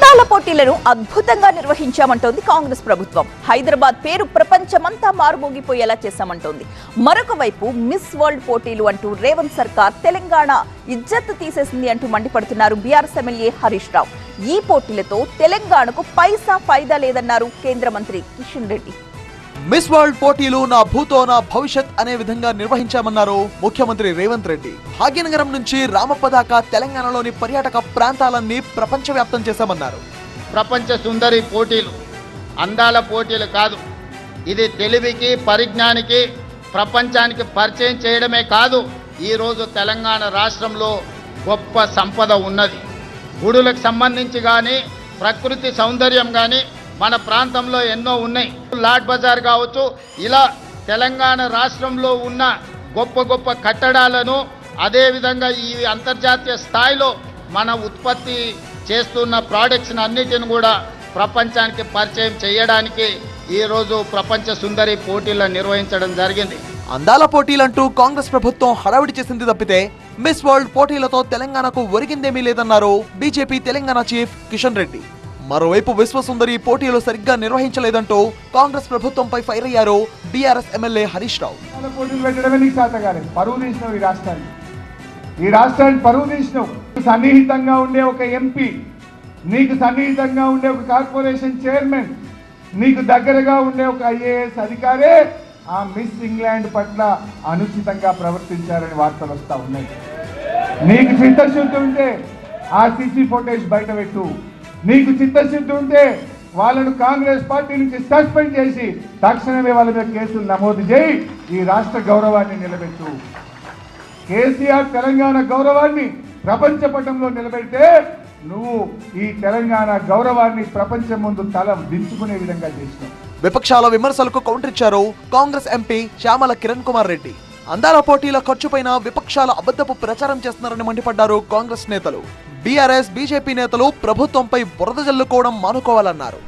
అందాల పోటీలను అద్భుతంగా నిర్వహించామంటోంది కాంగ్రెస్ ప్రభుత్వం. హైదరాబాద్ పేరు ప్రపంచమంతా మారుమోగిపోయేలా చేశామంటోంది. మరొక వైపు మిస్ వరల్డ్ పోటీలు అంటూ రేవంత్ సర్కార్ తెలంగాణ ఇజ్జత్ తీసేసింది అంటూ మండిపడుతున్నారు బీఆర్ఎస్ ఎమ్మెల్యే హరీష్ రావు. ఈ పోటీలతో తెలంగాణకు పైసా ఫైదా లేదన్నారు కేంద్ర మంత్రి కిషన్ రెడ్డి. మిస్ వరల్డ్ పోటీలు నా భూతో నా భవిష్యత్ అనే విధంగా నిర్వహించామన్నారు ముఖ్యమంత్రి రేవంత్ రెడ్డి. భాగ్యనగరం నుంచి రామప్ప దాకా తెలంగాణలోని పర్యాటక ప్రాంతాలన్నీ ప్రపంచవ్యాప్తం చేశామన్నారు. ప్రపంచ సుందరి పోటీలు అందాల పోటీలు కాదు, ఇది తెలివికి పరిజ్ఞానికి ప్రపంచానికి పరిచయం చేయడమే కాదు. ఈరోజు తెలంగాణ రాష్ట్రంలో గొప్ప సంపద ఉన్నది. గుడులకు సంబంధించి కానీ ప్రకృతి సౌందర్యం కానీ మన ప్రాంతంలో ఎన్నో ఉన్నాయి. లాడ్ బజార్ కావచ్చు, ఇలా తెలంగాణ రాష్ట్రంలో ఉన్న గొప్ప గొప్ప కట్టడాలను అదేవిధంగా ఈ అంతర్జాతీయ స్థాయిలో మన ఉత్పత్తి చేస్తున్న ప్రోడక్ట్స్ అన్నిటిని కూడా ప్రపంచానికి పరిచయం చేయడానికి ఈరోజు ప్రపంచ సుందరి పోటీలను నిర్వహించడం జరిగింది. అందాల పోటీలంటూ కాంగ్రెస్ ప్రభుత్వం హడావిడి చేసింది తప్పితే మిస్ వరల్డ్ పోటీలతో తెలంగాణకు ఒరిగిందేమీ లేదన్నారు బీజేపీ తెలంగాణ చీఫ్ కిషన్ రెడ్డి. మరోవైపు విశ్వసుందరి పోటీలు సరిగ్గా నిర్వహించలేదంటూ కాంగ్రెస్ ప్రభుత్వంపై ఫైర్ అయ్యారు బీఆర్ఎస్ ఎమ్మెల్యే హరీష్ రావు. పోటీలు పెట్టడమే నీకు చేత కాలేదు. పరువు తీసినావు ఈ రాష్ట్రాన్ని పరువు తీసినావు. సన్నిహితంగా ఉండే ఒక ఎంపీ, నీకు సన్నిహితంగా ఉండే ఒక కార్పొరేషన్ చైర్మన్, నీకు దగ్గరగా ఉండే ఒక ఐఏఎస్ అధికారే ఆ మిస్ ఇంగ్లాండ్ పట్ల అనుచితంగా ప్రవర్తించారని వార్తలు వస్తా ఉన్నాయి. నీకు చిత్తశుద్ధి ఉంటే ఆ సీసీ ఫోటేజ్ బయట పెట్టు. నీకు చిత్తశుద్ధి ఉంటే వాళ్ళను కాంగ్రెస్ పార్టీ నుంచి సస్పెండ్ చేసి తక్షణమే వాళ్ళ మీద కేసులు నమోదు చేయి. ఈ రాష్ట్ర గౌరవాన్ని నిలబెట్టు. కేసీఆర్ తెలంగాణ గౌరవాన్ని ప్రపంచ పటంలో నిలబెడితే నువ్వు ఈ తెలంగాణ గౌరవాన్ని ప్రపంచం ముందు తల దించుకునే విధంగా చేసినావు. విపక్షాల విమర్శలకు కౌంటర్ ఇచ్చారు కాంగ్రెస్ ఎంపీ శ్యామల కిరణ్ కుమార్ రెడ్డి. అందాల పోటీల ఖర్చుపైన విపక్షాల అబద్ధపు ప్రచారం చేస్తున్నారని మండిపడ్డారు కాంగ్రెస్ నేతలు. బీఆర్ఎస్ బీజేపీ నేతలు ప్రభుత్వంపై బురద జల్లుకోవడం మానుకోవాలన్నారు.